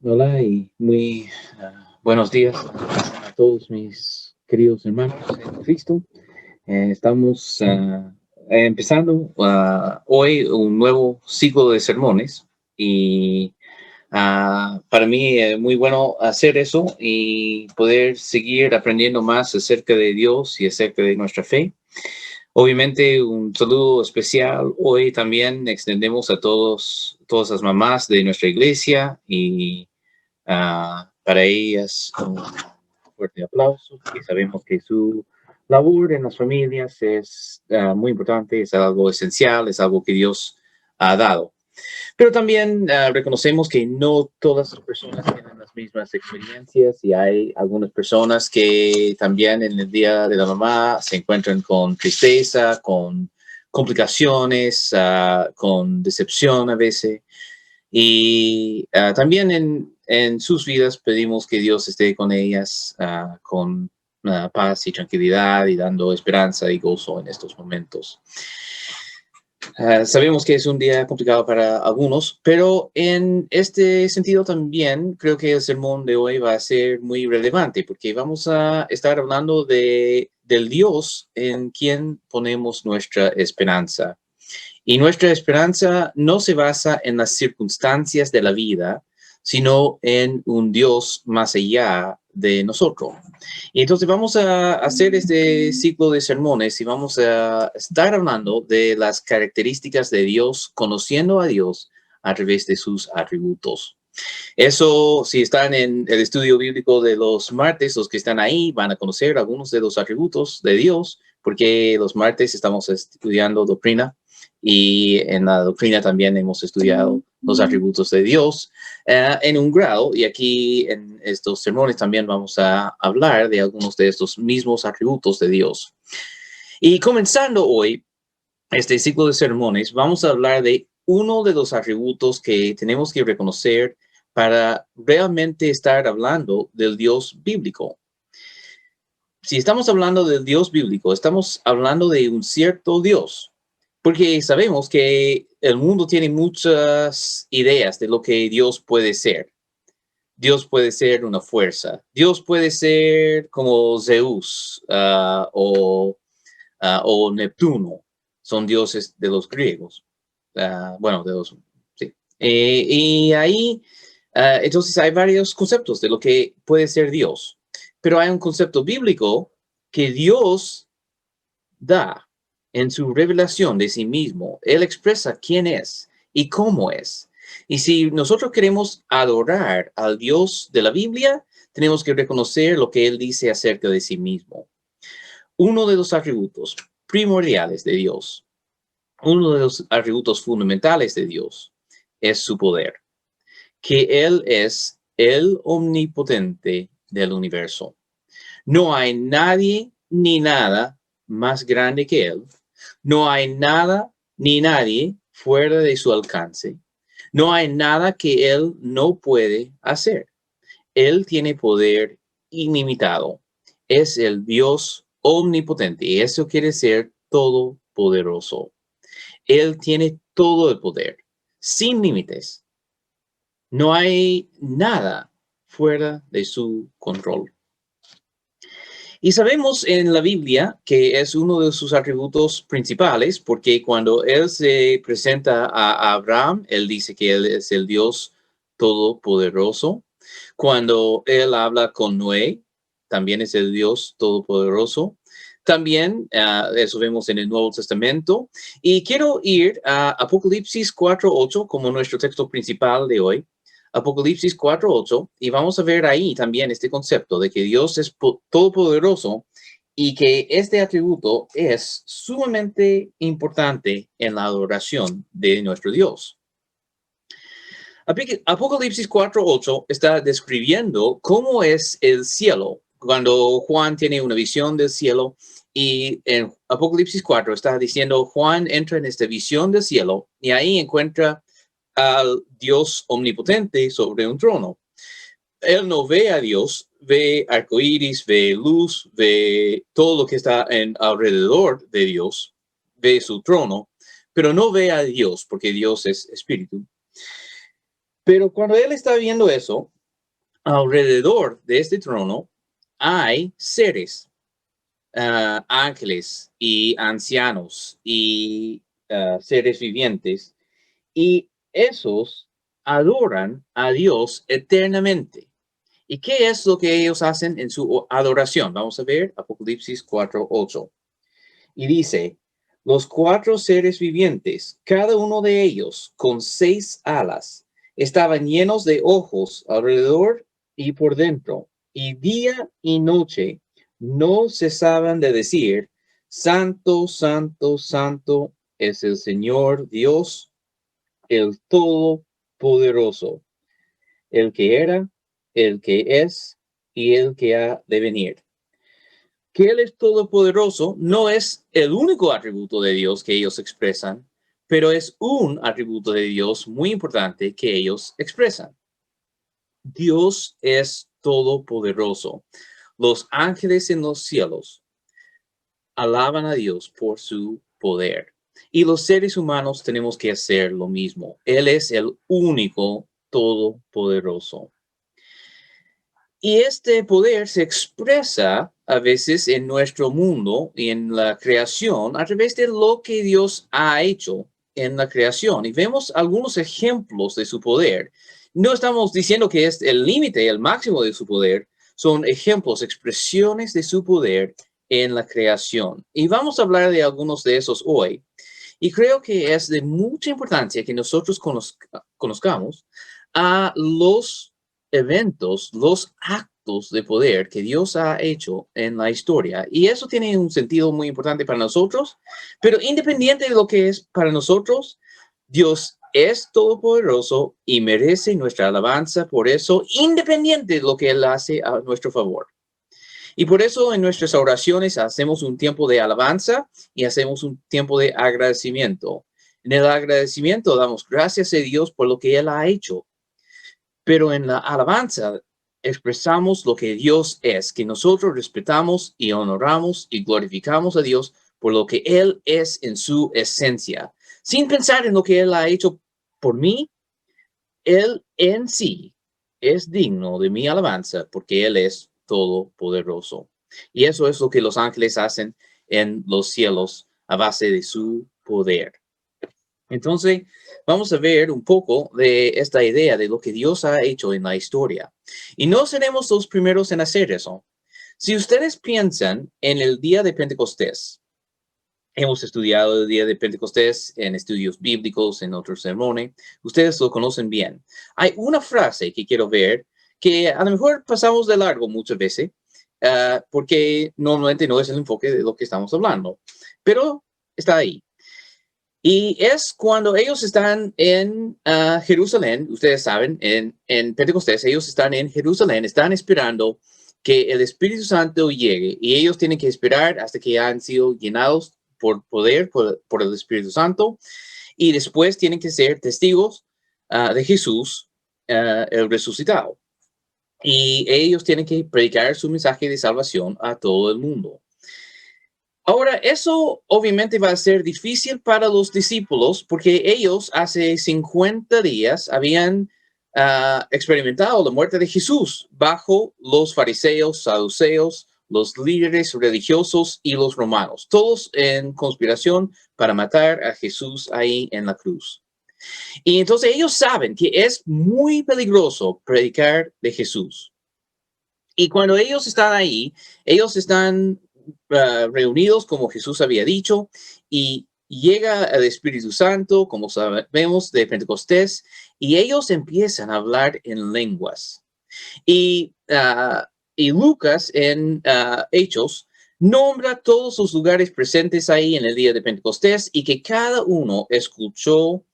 Hola y muy buenos días a todos mis queridos hermanos en Cristo. Estamos empezando hoy un nuevo ciclo de sermones y para mí es muy bueno hacer eso y poder seguir aprendiendo más acerca de Dios y acerca de nuestra fe. Obviamente, un saludo especial hoy también extendemos a todas las mamás de nuestra iglesia y para ellas, un fuerte aplauso, y sabemos que su labor en las familias es muy importante, es algo esencial, es algo que Dios ha dado. Pero también reconocemos que no todas las personas tienen las mismas experiencias y hay algunas personas que también en el Día de la Mamá se encuentran con tristeza, con complicaciones, con decepción a veces. Y también en sus vidas pedimos que Dios esté con ellas con paz y tranquilidad y dando esperanza y gozo en estos momentos. Sabemos que es un día complicado para algunos, pero en este sentido también creo que el sermón de hoy va a ser muy relevante porque vamos a estar hablando del Dios en quien ponemos nuestra esperanza. Y nuestra esperanza no se basa en las circunstancias de la vida, sino en un Dios más allá de nosotros. Y entonces vamos a hacer este ciclo de sermones y vamos a estar hablando de las características de Dios, conociendo a Dios a través de sus atributos. Eso, si están en el estudio bíblico de los martes, los que están ahí van a conocer algunos de los atributos de Dios, porque los martes estamos estudiando doctrina y en la doctrina también hemos estudiado los atributos de Dios en un grado, y aquí en estos sermones también vamos a hablar de algunos de estos mismos atributos de Dios. Y comenzando hoy este ciclo de sermones, vamos a hablar de uno de los atributos que tenemos que reconocer para realmente estar hablando del Dios bíblico. Si estamos hablando del Dios bíblico, estamos hablando de un cierto Dios, porque sabemos que el mundo tiene muchas ideas de lo que Dios puede ser. Dios puede ser una fuerza. Dios puede ser como Zeus o Neptuno. Son dioses de los griegos. Bueno, de los... Sí. Y ahí, entonces hay varios conceptos de lo que puede ser Dios. Pero hay un concepto bíblico que Dios da en su revelación de sí mismo. Él expresa quién es y cómo es. Y si nosotros queremos adorar al Dios de la Biblia, tenemos que reconocer lo que Él dice acerca de sí mismo. Uno de los atributos primordiales de Dios, uno de los atributos fundamentales de Dios es su poder, que Él es el omnipotente del universo. No hay nadie ni nada más grande que Él. No hay nada ni nadie fuera de su alcance. No hay nada que Él no puede hacer. Él tiene poder ilimitado. Es el Dios omnipotente y eso quiere ser todopoderoso. Él tiene todo el poder, sin límites. No hay nada fuera de su control. Y sabemos en la Biblia que es uno de sus atributos principales, porque cuando Él se presenta a Abraham, Él dice que Él es el Dios todopoderoso. Cuando Él habla con Noé, también es el Dios todopoderoso. También eso vemos en el Nuevo Testamento. Y quiero ir a Apocalipsis 4:8 como nuestro texto principal de hoy. Apocalipsis 4:8, y vamos a ver ahí también este concepto de que Dios es todopoderoso y que este atributo es sumamente importante en la adoración de nuestro Dios. Apocalipsis 4:8 está describiendo cómo es el cielo. Cuando Juan tiene una visión del cielo, y en Apocalipsis 4 está diciendo, Juan entra en esta visión del cielo y ahí encuentra al Dios omnipotente sobre un trono. Él no ve a Dios, ve arcoíris, ve luz, ve todo lo que está alrededor de Dios, ve su trono, pero no ve a Dios porque Dios es espíritu. Pero cuando él está viendo eso, alrededor de este trono hay seres, ángeles y ancianos y seres vivientes, y esos adoran a Dios eternamente. ¿Y qué es lo que ellos hacen en su adoración? Vamos a ver Apocalipsis 4:8. Y dice, los cuatro seres vivientes, cada uno de ellos con 6 alas, estaban llenos de ojos alrededor y por dentro, y día y noche no cesaban de decir, Santo, Santo, Santo es el Señor Dios, el Todopoderoso, el que era, el que es y el que ha de venir. Que Él es todopoderoso no es el único atributo de Dios que ellos expresan, pero es un atributo de Dios muy importante que ellos expresan. Dios es todopoderoso. Los ángeles en los cielos alaban a Dios por su poder. Y los seres humanos tenemos que hacer lo mismo. Él es el único todopoderoso. Y este poder se expresa a veces en nuestro mundo y en la creación a través de lo que Dios ha hecho en la creación. Y vemos algunos ejemplos de su poder. No estamos diciendo que es el límite, el máximo de su poder. Son ejemplos, expresiones de su poder en la creación. Y vamos a hablar de algunos de esos hoy. Y creo que es de mucha importancia que nosotros conozcamos a los eventos, los actos de poder que Dios ha hecho en la historia. Y eso tiene un sentido muy importante para nosotros, pero independiente de lo que es para nosotros, Dios es todopoderoso y merece nuestra alabanza por eso, independiente de lo que Él hace a nuestro favor. Y por eso en nuestras oraciones hacemos un tiempo de alabanza y hacemos un tiempo de agradecimiento. En el agradecimiento damos gracias a Dios por lo que Él ha hecho, pero en la alabanza expresamos lo que Dios es, que nosotros respetamos y honoramos y glorificamos a Dios por lo que Él es en su esencia, sin pensar en lo que Él ha hecho por mí. Él en sí es digno de mi alabanza porque Él es todopoderoso. Y eso es lo que los ángeles hacen en los cielos a base de su poder. Entonces, vamos a ver un poco de esta idea de lo que Dios ha hecho en la historia. Y no seremos los primeros en hacer eso. Si ustedes piensan en el día de Pentecostés, hemos estudiado el día de Pentecostés en estudios bíblicos, en otros sermones. Ustedes lo conocen bien. Hay una frase que quiero ver que a lo mejor pasamos de largo muchas veces, porque normalmente no es el enfoque de lo que estamos hablando, pero está ahí. Y es cuando ellos están en Jerusalén, ustedes saben, en Pentecostés, ellos están en Jerusalén, están esperando que el Espíritu Santo llegue y ellos tienen que esperar hasta que han sido llenados por poder, por el Espíritu Santo, y después tienen que ser testigos de Jesús, el resucitado. Y ellos tienen que predicar su mensaje de salvación a todo el mundo. Ahora, eso obviamente va a ser difícil para los discípulos porque ellos hace 50 días habían experimentado la muerte de Jesús bajo los fariseos, saduceos, los líderes religiosos y los romanos, todos en conspiración para matar a Jesús ahí en la cruz. Y entonces ellos saben que es muy peligroso predicar de Jesús. Y cuando ellos están ahí, ellos están reunidos como Jesús había dicho y llega el Espíritu Santo, como sabemos, de Pentecostés, y ellos empiezan a hablar en lenguas. Y, y Lucas en Hechos nombra todos los lugares presentes ahí en el día de Pentecostés y que cada uno escuchó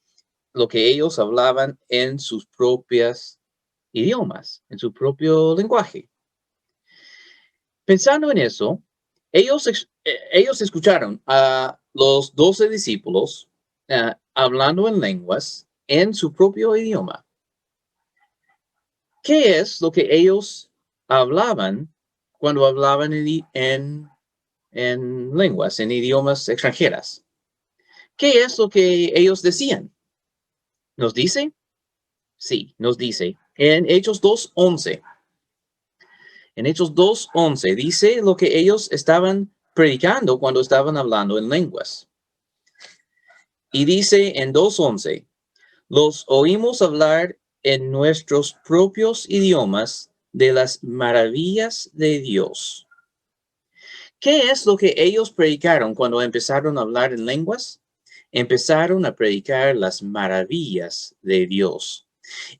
lo que ellos hablaban en sus propias idiomas, en su propio lenguaje. Pensando en eso, ellos escucharon a los 12 discípulos hablando en lenguas en su propio idioma. ¿Qué es lo que ellos hablaban cuando hablaban en lenguas, en idiomas extranjeras? ¿Qué es lo que ellos decían? ¿Nos dice? Sí, nos dice en Hechos 2:11. En Hechos 2:11 dice lo que ellos estaban predicando cuando estaban hablando en lenguas. Y dice en 2:11, los oímos hablar en nuestros propios idiomas de las maravillas de Dios. ¿Qué es lo que ellos predicaron cuando empezaron a hablar en lenguas? Empezaron a predicar las maravillas de Dios.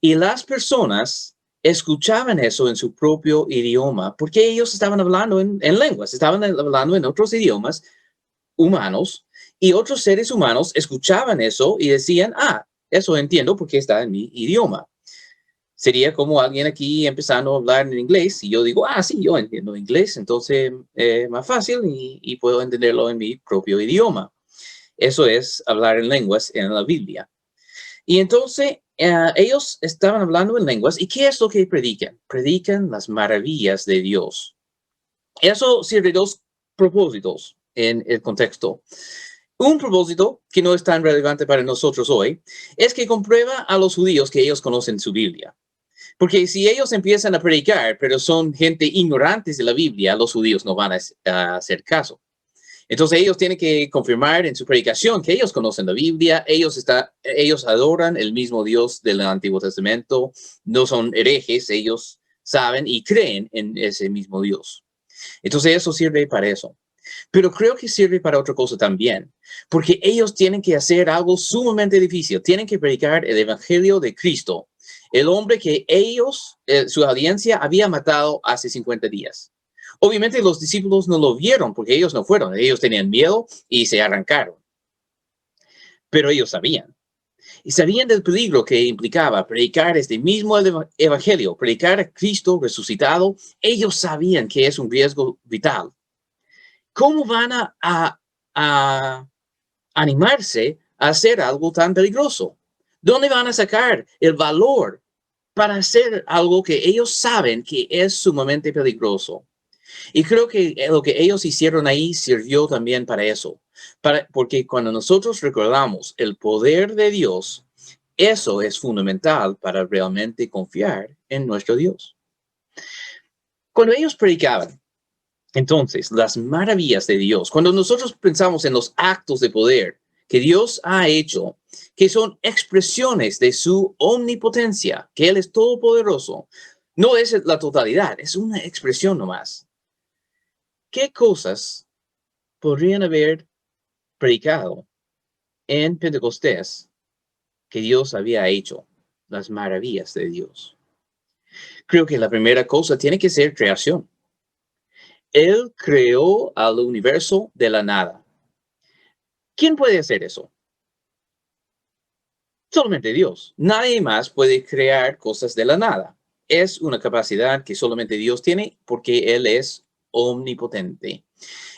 Y las personas escuchaban eso en su propio idioma porque ellos estaban hablando en lenguas, estaban hablando en otros idiomas humanos y otros seres humanos escuchaban eso y decían, eso entiendo porque está en mi idioma. Sería como alguien aquí empezando a hablar en inglés y yo digo, sí, yo entiendo inglés, entonces más fácil y puedo entenderlo en mi propio idioma. Eso es hablar en lenguas en la Biblia. Y entonces ellos estaban hablando en lenguas. ¿Y qué es lo que predican? Predican las maravillas de Dios. Eso sirve dos propósitos en el contexto. Un propósito que no es tan relevante para nosotros hoy es que comprueba a los judíos que ellos conocen su Biblia. Porque si ellos empiezan a predicar, pero son gente ignorantes de la Biblia, los judíos no van a hacer caso. Entonces ellos tienen que confirmar en su predicación que ellos conocen la Biblia, ellos adoran el mismo Dios del Antiguo Testamento, no son herejes, ellos saben y creen en ese mismo Dios. Entonces eso sirve para eso. Pero creo que sirve para otra cosa también, porque ellos tienen que hacer algo sumamente difícil, tienen que predicar el Evangelio de Cristo, el hombre que ellos, su audiencia, había matado hace 50 días. Obviamente los discípulos no lo vieron porque ellos no fueron, ellos tenían miedo y se arrancaron. Pero ellos sabían. Y sabían del peligro que implicaba predicar este mismo evangelio, predicar a Cristo resucitado. Ellos sabían que es un riesgo vital. ¿Cómo van a animarse a hacer algo tan peligroso? ¿Dónde van a sacar el valor para hacer algo que ellos saben que es sumamente peligroso? Y creo que lo que ellos hicieron ahí sirvió también para eso, porque cuando nosotros recordamos el poder de Dios, eso es fundamental para realmente confiar en nuestro Dios. Cuando ellos predicaban, entonces, las maravillas de Dios, cuando nosotros pensamos en los actos de poder que Dios ha hecho, que son expresiones de su omnipotencia, que Él es todopoderoso, no es la totalidad, es una expresión nomás. ¿Qué cosas podrían haber predicado en Pentecostés que Dios había hecho? Las maravillas de Dios. Creo que la primera cosa tiene que ser creación. Él creó al universo de la nada. ¿Quién puede hacer eso? Solamente Dios. Nadie más puede crear cosas de la nada. Es una capacidad que solamente Dios tiene porque Él es omnipotente.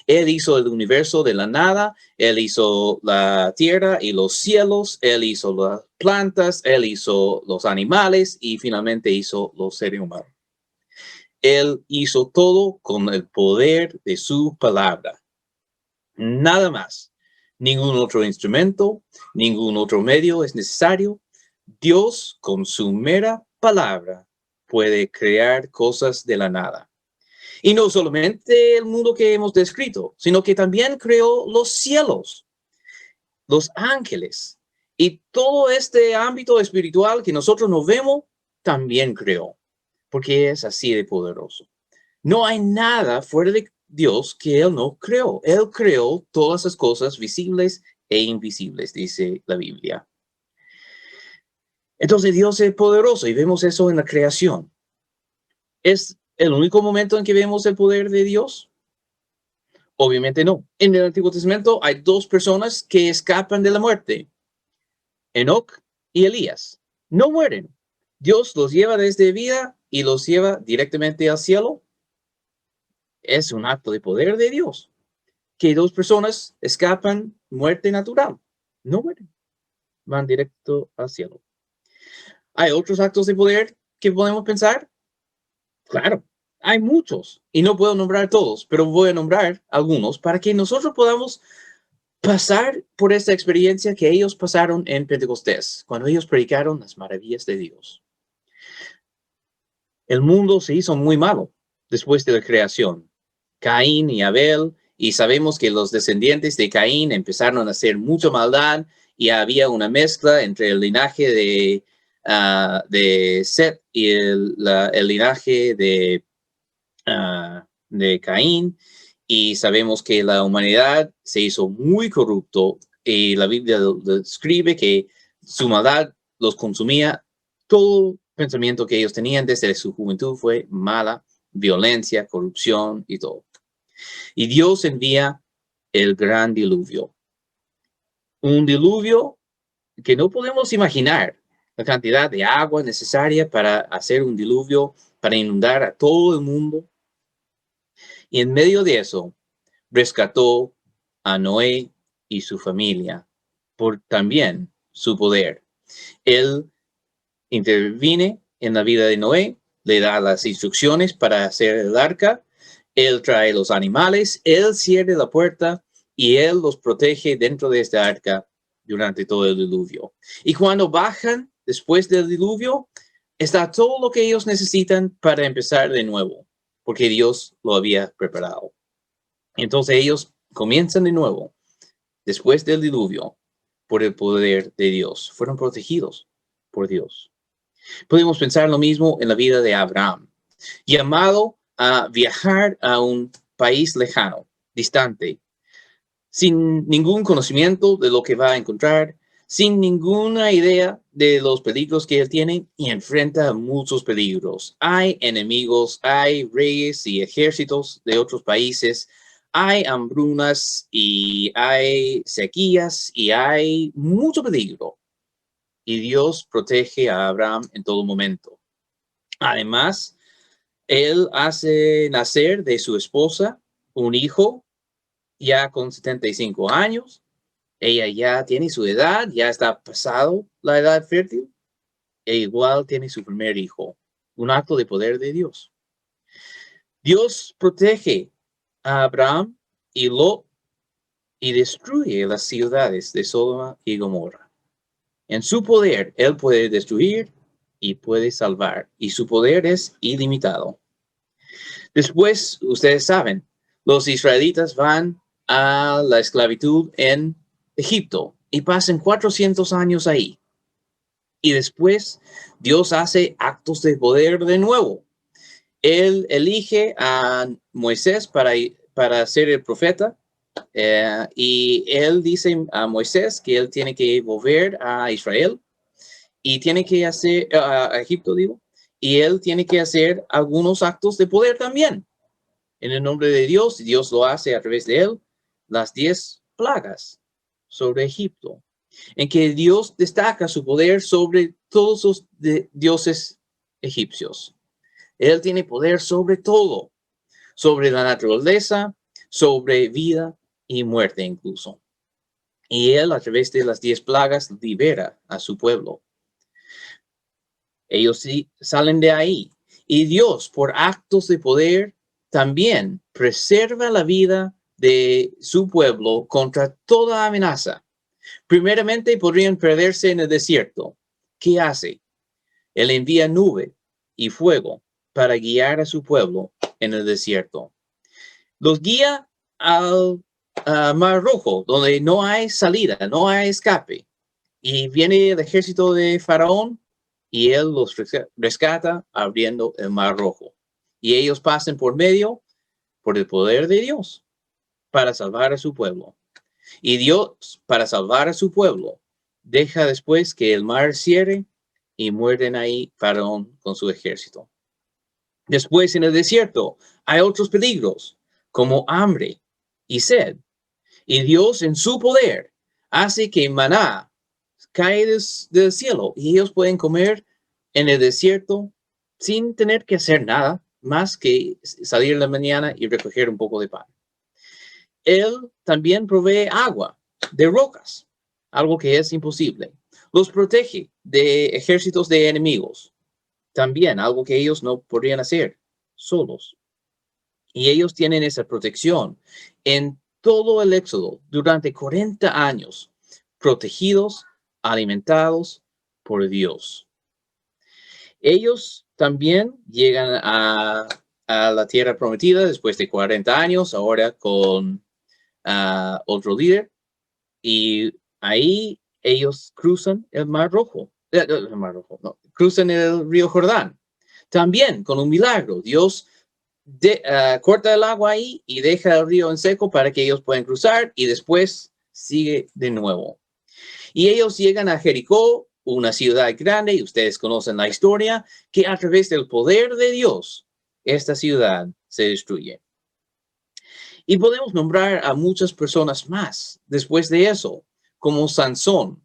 Él hizo el universo de la nada, Él hizo la tierra y los cielos, Él hizo las plantas, Él hizo los animales y finalmente hizo los seres humanos. Él hizo todo con el poder de su palabra. Nada más. Ningún otro instrumento, ningún otro medio es necesario. Dios, con su mera palabra, puede crear cosas de la nada. Y no solamente el mundo que hemos descrito, sino que también creó los cielos, los ángeles y todo este ámbito espiritual que nosotros no vemos, también creó, porque es así de poderoso. No hay nada fuera de Dios que Él no creó. Él creó todas las cosas visibles e invisibles, dice la Biblia. Entonces Dios es poderoso y vemos eso en la creación. ¿Es el único momento en que vemos el poder de Dios? Obviamente no. En el Antiguo Testamento hay dos personas que escapan de la muerte, Enoc y Elías. No mueren. Dios los lleva desde vida y los lleva directamente al cielo. Es un acto de poder de Dios. Que dos personas escapan muerte natural. No mueren. Van directo al cielo. ¿Hay otros actos de poder que podemos pensar? Claro, hay muchos. Y no puedo nombrar todos, pero voy a nombrar algunos para que nosotros podamos pasar por esta experiencia que ellos pasaron en Pentecostés, cuando ellos predicaron las maravillas de Dios. El mundo se hizo muy malo después de la creación. Caín y Abel, y sabemos que los descendientes de Caín empezaron a hacer mucha maldad y había una mezcla entre el linaje de Set y el linaje de Caín, y sabemos que la humanidad se hizo muy corrupto y la Biblia describe que su maldad los consumía. Todo pensamiento que ellos tenían desde su juventud fue mala, violencia, corrupción y todo. Y Dios envía el gran diluvio. Un diluvio que no podemos imaginar la cantidad de agua necesaria para hacer un diluvio, para inundar a todo el mundo. Y en medio de eso, rescató a Noé y su familia por también su poder. Él interviene en la vida de Noé, le da las instrucciones para hacer el arca, él trae los animales, él cierra la puerta y él los protege dentro de esta arca durante todo el diluvio. Y cuando bajan después del diluvio, está todo lo que ellos necesitan para empezar de nuevo, porque Dios lo había preparado. Entonces ellos comienzan de nuevo, después del diluvio, por el poder de Dios. Fueron protegidos por Dios. Podemos pensar lo mismo en la vida de Abraham, llamado a viajar a un país lejano, distante, sin ningún conocimiento de lo que va a encontrar, sin ninguna idea de los peligros que él tiene, y enfrenta muchos peligros. Hay enemigos, hay reyes y ejércitos de otros países, hay hambrunas y hay sequías y hay mucho peligro. Y Dios protege a Abraham en todo momento. Además, él hace nacer de su esposa un hijo ya con 75 años. Ella ya tiene su edad, ya está pasado la edad fértil, e igual tiene su primer hijo. Un acto de poder de Dios. Dios protege a Abraham y Lot y destruye las ciudades de Sodoma y Gomorra. En su poder, él puede destruir y puede salvar, y su poder es ilimitado. Después, ustedes saben, los israelitas van a la esclavitud en Egipto y pasan 400 años ahí. Y después, Dios hace actos de poder de nuevo. Él elige a Moisés para ser el profeta. Y él dice a Moisés que él tiene que volver a Israel y tiene que hacer, a Egipto digo, y él tiene que hacer algunos actos de poder también. En el nombre de Dios, Dios lo hace a través de él, las 10 plagas sobre Egipto, en que Dios destaca su poder sobre todos los dioses egipcios. Él tiene poder sobre todo, sobre la naturaleza, sobre vida y muerte incluso. Y él, a través de las 10 plagas, libera a su pueblo. Ellos sí salen de ahí. Y Dios, por actos de poder, también preserva la vida de su pueblo contra toda amenaza. Primeramente, podrían perderse en el desierto. ¿Qué hace? Él envía nube y fuego para guiar a su pueblo en el desierto. Los guía al Mar Rojo, donde no hay salida, no hay escape. Y viene el ejército de Faraón y él los rescata abriendo el Mar Rojo. Y ellos pasan por medio, por el poder de Dios, para salvar a su pueblo. Y Dios, para salvar a su pueblo, deja después que el mar cierre y mueren ahí Faraón con su ejército. Después en el desierto hay otros peligros, como hambre y sed. Y Dios en su poder hace que maná cae del cielo y ellos pueden comer en el desierto sin tener que hacer nada más que salir en la mañana y recoger un poco de pan. Él también provee agua de rocas, algo que es imposible. Los protege de ejércitos de enemigos, también algo que ellos no podrían hacer solos. Y ellos tienen esa protección en todo el éxodo durante 40 años, protegidos, alimentados por Dios. Ellos también llegan a la tierra prometida después de 40 años, ahora con otro líder, y ahí ellos cruzan el Mar Rojo. Cruzan el río Jordán. También con un milagro. Dios corta el agua ahí y deja el río en seco para que ellos puedan cruzar y después sigue de nuevo. Y ellos llegan a Jericó, una ciudad grande, y ustedes conocen la historia, que a través del poder de Dios, esta ciudad se destruye. Y podemos nombrar a muchas personas más después de eso, como Sansón,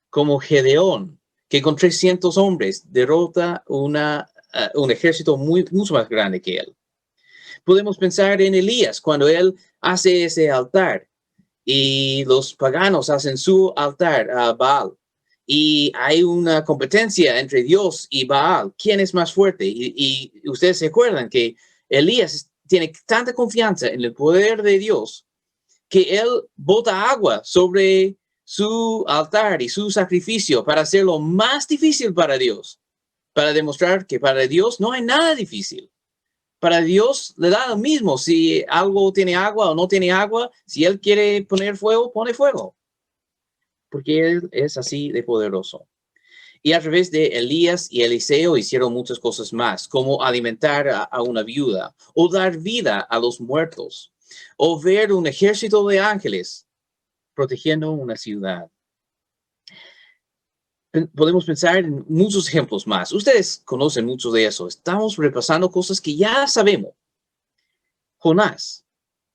como Gedeón, que con 300 hombres derrota un ejército mucho más grande que él. Podemos pensar en Elías, cuando él hace ese altar y los paganos hacen su altar a Baal. Y hay una competencia entre Dios y Baal. ¿Quién es más fuerte? Y ustedes se acuerdan que Elías tiene tanta confianza en el poder de Dios que él bota agua sobre su altar y su sacrificio para hacerlo más difícil para Dios, para demostrar que para Dios no hay nada difícil. Para Dios le da lo mismo si algo tiene agua o no tiene agua. Si Él quiere poner fuego, pone fuego. Porque Él es así de poderoso. Y a través de Elías y Eliseo hicieron muchas cosas más, como alimentar a una viuda, o dar vida a los muertos, o ver un ejército de ángeles protegiendo una ciudad. Podemos pensar en muchos ejemplos más. Ustedes conocen mucho de eso. Estamos repasando cosas que ya sabemos. Jonás,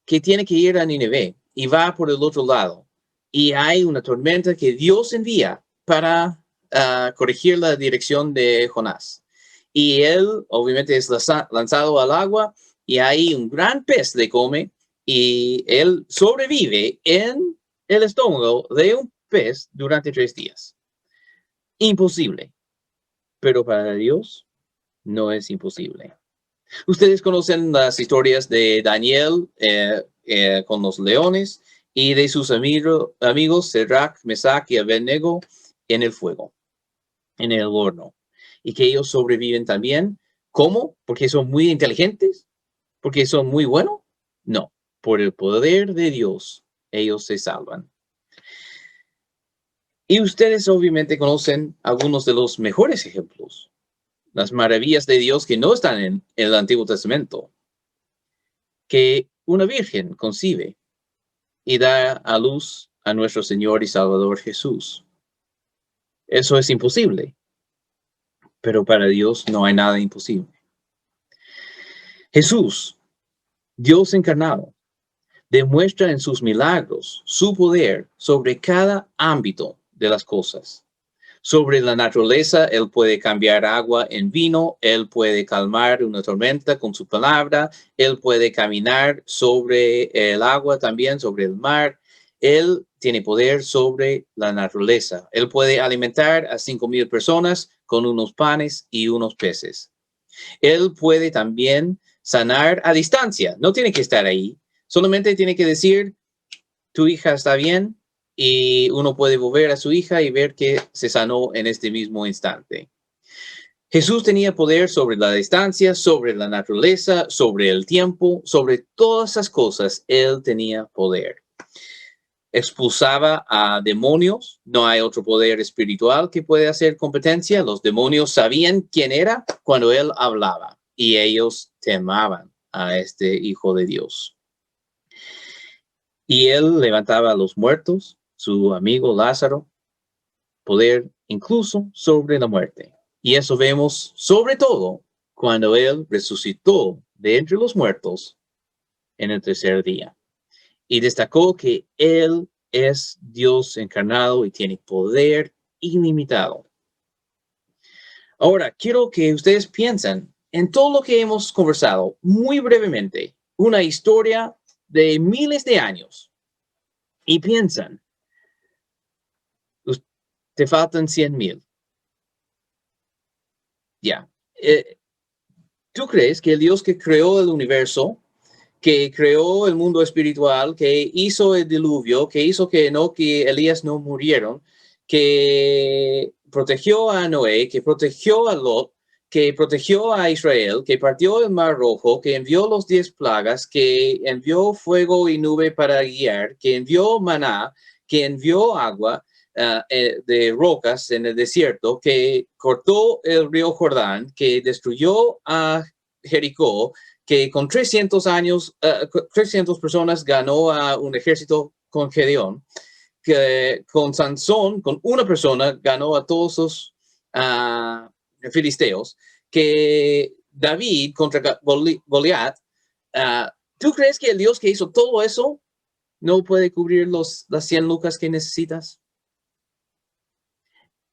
que tiene que ir a Nínive y va por el otro lado. Y hay una tormenta que Dios envía para corregir la dirección de Jonás. Y él obviamente es lanzado al agua y ahí un gran pez le come y él sobrevive en el estómago de un pez durante 3 días. Imposible. Pero para Dios no es imposible. Ustedes conocen las historias de Daniel con los leones y de sus amigos Sadrach, Mesach y Abednego en el fuego, en el horno. Y que ellos sobreviven también. ¿Cómo? ¿Porque son muy inteligentes? ¿Porque son muy buenos? No, por el poder de Dios, ellos se salvan. Y ustedes obviamente conocen algunos de los mejores ejemplos. Las maravillas de Dios que no están en el Antiguo Testamento. Que una virgen concibe y da a luz a nuestro Señor y Salvador Jesús. Eso es imposible, pero para Dios no hay nada imposible. Jesús, Dios encarnado, demuestra en sus milagros su poder sobre cada ámbito de las cosas. Sobre la naturaleza, Él puede cambiar agua en vino, Él puede calmar una tormenta con su palabra, Él puede caminar sobre el agua también, sobre el mar. Él tiene poder sobre la naturaleza. Él puede alimentar a 5,000 personas con unos panes y unos peces. Él puede también sanar a distancia. No tiene que estar ahí. Solamente tiene que decir, tu hija está bien, y uno puede volver a su hija y ver que se sanó en este mismo instante. Jesús tenía poder sobre la distancia, sobre la naturaleza, sobre el tiempo, sobre todas esas cosas. Él tenía poder. Expulsaba a demonios. No hay otro poder espiritual que pueda hacer competencia. Los demonios sabían quién era cuando él hablaba y ellos temaban a este Hijo de Dios. Y él levantaba a los muertos, su amigo Lázaro, poder incluso sobre la muerte. Y eso vemos sobre todo cuando él resucitó de entre los muertos en el 3er día. Y destacó que él es Dios encarnado y tiene poder ilimitado. Ahora, quiero que ustedes piensen en todo lo que hemos conversado muy brevemente, una historia de miles de años. Y piensan, te faltan 100,000. Ya. ¿Tú crees que el Dios que creó el universo que creó el mundo espiritual, que hizo el diluvio, que hizo que Enoch y Elías no murieron, que protegió a Noé, que protegió a Lot, que protegió a Israel, que partió el Mar Rojo, que envió los 10 plagas, que envió fuego y nube para guiar, que envió maná, que envió agua de rocas en el desierto, que cortó el río Jordán, que destruyó a Jericó, que con 300 personas ganó a un ejército con Gedeón, que con Sansón, con una persona, ganó a todos los filisteos, que David contra Goliat. ¿Tú crees que el Dios que hizo todo eso no puede cubrir las 100 lucas que necesitas?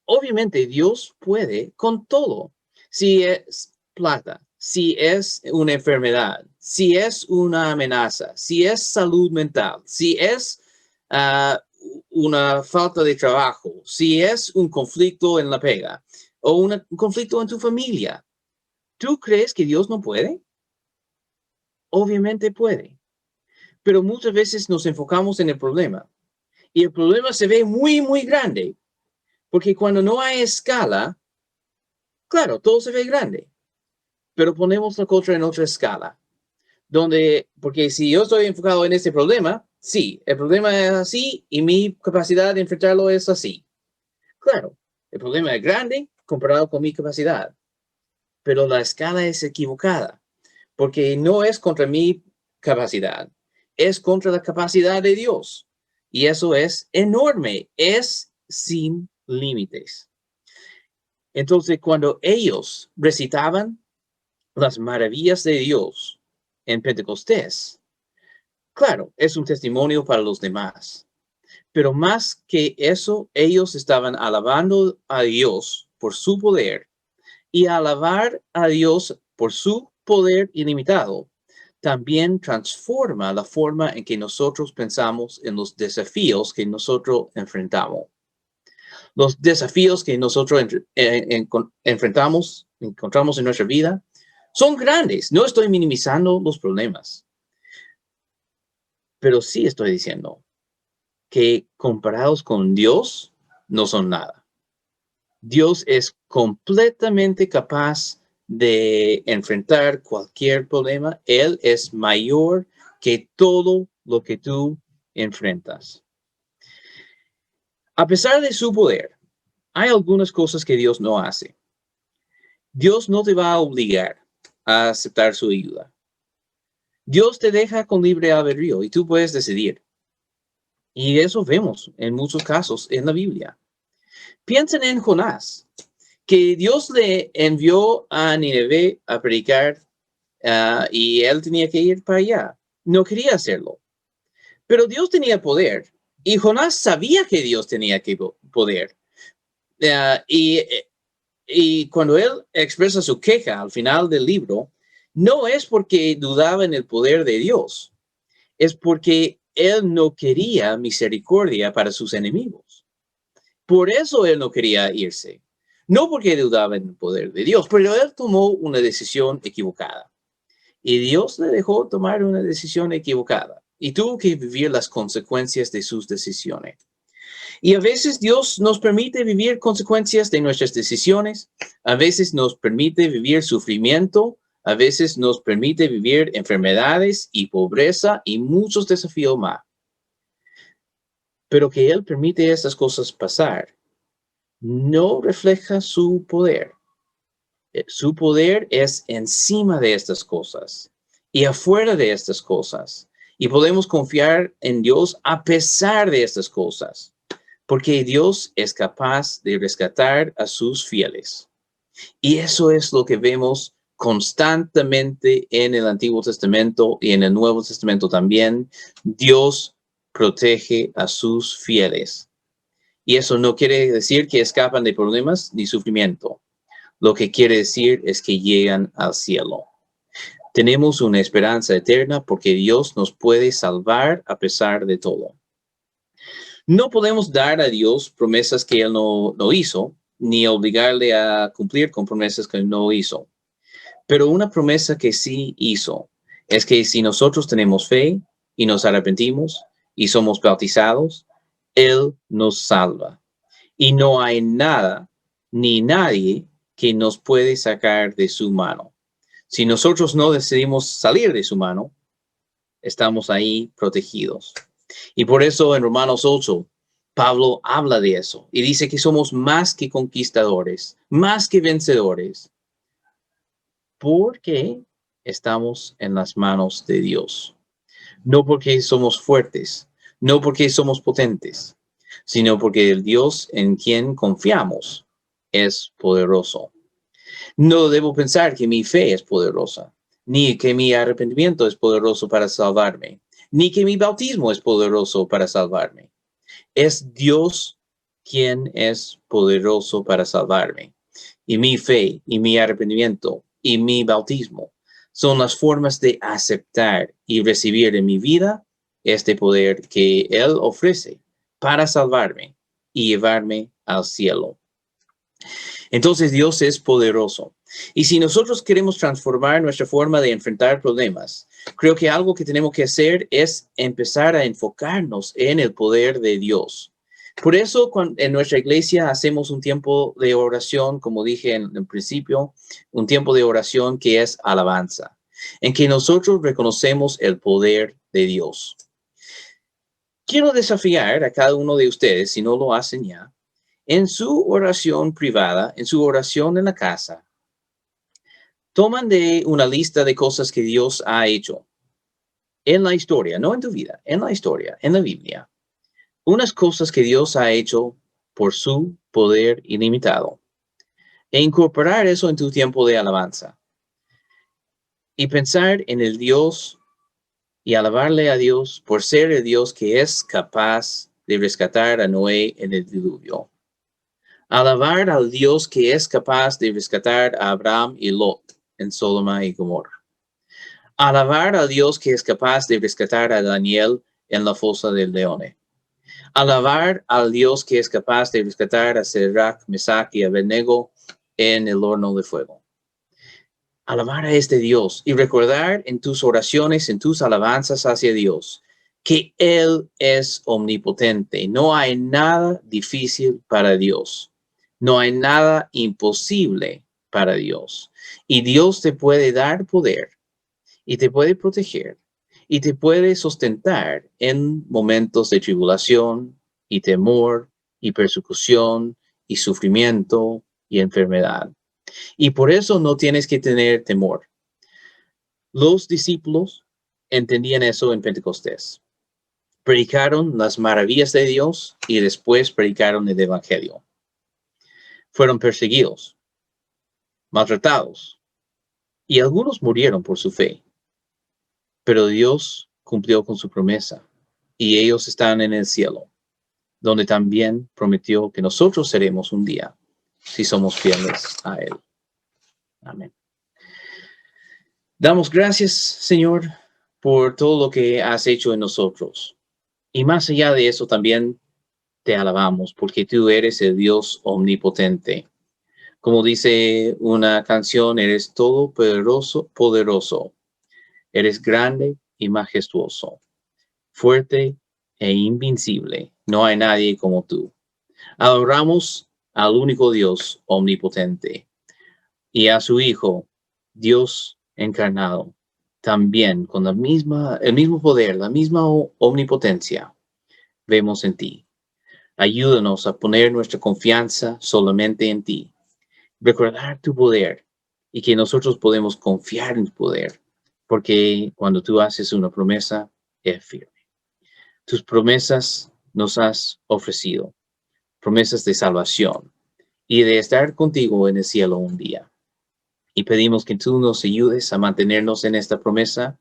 Obviamente Dios puede con todo. Si es plata, si es una enfermedad, si es una amenaza, si es salud mental, si es uh, una falta de trabajo, si es un conflicto en la pega o un conflicto en tu familia, ¿tú crees que Dios no puede? Obviamente puede, pero muchas veces nos enfocamos en el problema y el problema se ve muy, muy grande, porque cuando no hay escala, claro, todo se ve grande, pero ponemos la cosa en otra escala, porque si yo estoy enfocado en este problema, sí, el problema es así y mi capacidad de enfrentarlo es así. Claro, el problema es grande comparado con mi capacidad, pero la escala es equivocada, porque no es contra mi capacidad, es contra la capacidad de Dios. Y eso es enorme, es sin límites. Entonces, cuando ellos recitaban las maravillas de Dios en Pentecostés, claro, es un testimonio para los demás. Pero más que eso, ellos estaban alabando a Dios por su poder, y alabar a Dios por su poder ilimitado también transforma la forma en que nosotros pensamos en los desafíos que nosotros enfrentamos. Los desafíos que nosotros encontramos en nuestra vida, son grandes. No estoy minimizando los problemas, pero sí estoy diciendo que comparados con Dios, no son nada. Dios es completamente capaz de enfrentar cualquier problema. Él es mayor que todo lo que tú enfrentas. A pesar de su poder, hay algunas cosas que Dios no hace. Dios no te va a obligar a aceptar su ayuda. Dios te deja con libre albedrío y tú puedes decidir. Y eso vemos en muchos casos en la Biblia. Piensen en Jonás, que Dios le envió a Nínive a predicar y él tenía que ir para allá. No quería hacerlo, pero Dios tenía poder y Jonás sabía que Dios tenía poder. Y cuando él expresa su queja al final del libro, no es porque dudaba en el poder de Dios, es porque él no quería misericordia para sus enemigos. Por eso él no quería irse. No porque dudaba en el poder de Dios, pero él tomó una decisión equivocada. Y Dios le dejó tomar una decisión equivocada. Y tuvo que vivir las consecuencias de sus decisiones. Y a veces Dios nos permite vivir consecuencias de nuestras decisiones. A veces nos permite vivir sufrimiento. A veces nos permite vivir enfermedades y pobreza y muchos desafíos más. Pero que Él permite estas cosas pasar no refleja su poder. Su poder es encima de estas cosas y afuera de estas cosas. Y podemos confiar en Dios a pesar de estas cosas, porque Dios es capaz de rescatar a sus fieles. Y eso es lo que vemos constantemente en el Antiguo Testamento y en el Nuevo Testamento también. Dios protege a sus fieles. Y eso no quiere decir que escapan de problemas ni sufrimiento. Lo que quiere decir es que llegan al cielo. Tenemos una esperanza eterna porque Dios nos puede salvar a pesar de todo. No podemos dar a Dios promesas que Él no hizo, ni obligarle a cumplir con promesas que Él no hizo. Pero una promesa que sí hizo es que si nosotros tenemos fe y nos arrepentimos y somos bautizados, Él nos salva. Y no hay nada ni nadie que nos puede sacar de su mano. Si nosotros no decidimos salir de su mano, estamos ahí protegidos. Y por eso en Romanos 8, Pablo habla de eso y dice que somos más que conquistadores, más que vencedores, porque estamos en las manos de Dios. No porque somos fuertes, no porque somos potentes, sino porque el Dios en quien confiamos es poderoso. No debo pensar que mi fe es poderosa, ni que mi arrepentimiento es poderoso para salvarme, ni que mi bautismo es poderoso para salvarme. Es Dios quien es poderoso para salvarme. Y mi fe y mi arrepentimiento y mi bautismo son las formas de aceptar y recibir en mi vida este poder que Él ofrece para salvarme y llevarme al cielo. Entonces Dios es poderoso. Y si nosotros queremos transformar nuestra forma de enfrentar problemas, creo que algo que tenemos que hacer es empezar a enfocarnos en el poder de Dios. Por eso en nuestra iglesia hacemos un tiempo de oración, como dije en el principio, un tiempo de oración que es alabanza, en que nosotros reconocemos el poder de Dios. Quiero desafiar a cada uno de ustedes, si no lo hacen ya, en su oración privada, en su oración en la casa, toman de una lista de cosas que Dios ha hecho en la historia, no en tu vida, en la historia, en la Biblia. Unas cosas que Dios ha hecho por su poder ilimitado. E incorporar eso en tu tiempo de alabanza. Y pensar en el Dios y alabarle a Dios por ser el Dios que es capaz de rescatar a Noé en el diluvio. Alabar al Dios que es capaz de rescatar a Abraham y Lot en Sodoma y Gomorra. Alabar al Dios que es capaz de rescatar a Daniel en la fosa del león. Alabar al Dios que es capaz de rescatar a Sadrach, Mesach y Abednego en el horno de fuego. Alabar a este Dios y recordar en tus oraciones, en tus alabanzas hacia Dios, que Él es omnipotente. No hay nada difícil para Dios. No hay nada imposible para Dios. Y Dios te puede dar poder y te puede proteger y te puede sustentar en momentos de tribulación y temor y persecución y sufrimiento y enfermedad. Y por eso no tienes que tener temor. Los discípulos entendían eso en Pentecostés. Predicaron las maravillas de Dios y después predicaron el Evangelio. Fueron perseguidos, maltratados y algunos murieron por su fe. Pero Dios cumplió con su promesa y ellos están en el cielo, donde también prometió que nosotros seremos un día si somos fieles a Él. Amén. Damos gracias, Señor, por todo lo que has hecho en nosotros. Y más allá de eso, también te alabamos porque tú eres el Dios omnipotente. Como dice una canción, eres todopoderoso, poderoso. Eres grande y majestuoso, fuerte e invencible. No hay nadie como tú. Adoramos al único Dios omnipotente y a su Hijo, Dios encarnado, también con el mismo poder, la misma omnipotencia, vemos en ti. Ayúdanos a poner nuestra confianza solamente en ti, recordar tu poder y que nosotros podemos confiar en tu poder, porque cuando tú haces una promesa, es firme. Tus promesas nos has ofrecido, promesas de salvación y de estar contigo en el cielo un día. Y pedimos que tú nos ayudes a mantenernos en esta promesa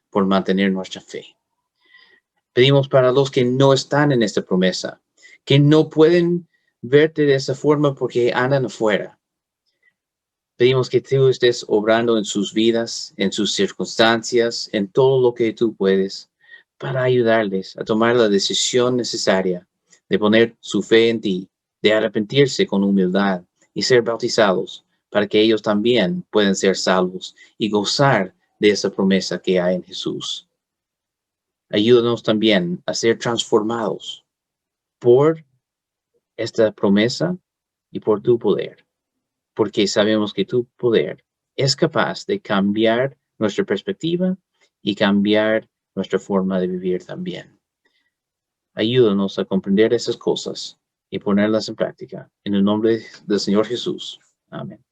por mantener nuestra fe. Pedimos para los que no están en esta promesa, que no pueden verte de esa forma porque andan afuera. Pedimos que tú estés obrando en sus vidas, en sus circunstancias, en todo lo que tú puedes, para ayudarles a tomar la decisión necesaria de poner su fe en ti, de arrepentirse con humildad y ser bautizados, para que ellos también puedan ser salvos y gozar de esa promesa que hay en Jesús. Ayúdanos también a ser transformados por esta promesa y por tu poder, porque sabemos que tu poder es capaz de cambiar nuestra perspectiva y cambiar nuestra forma de vivir también. Ayúdanos a comprender esas cosas y ponerlas en práctica. En el nombre del Señor Jesús. Amén.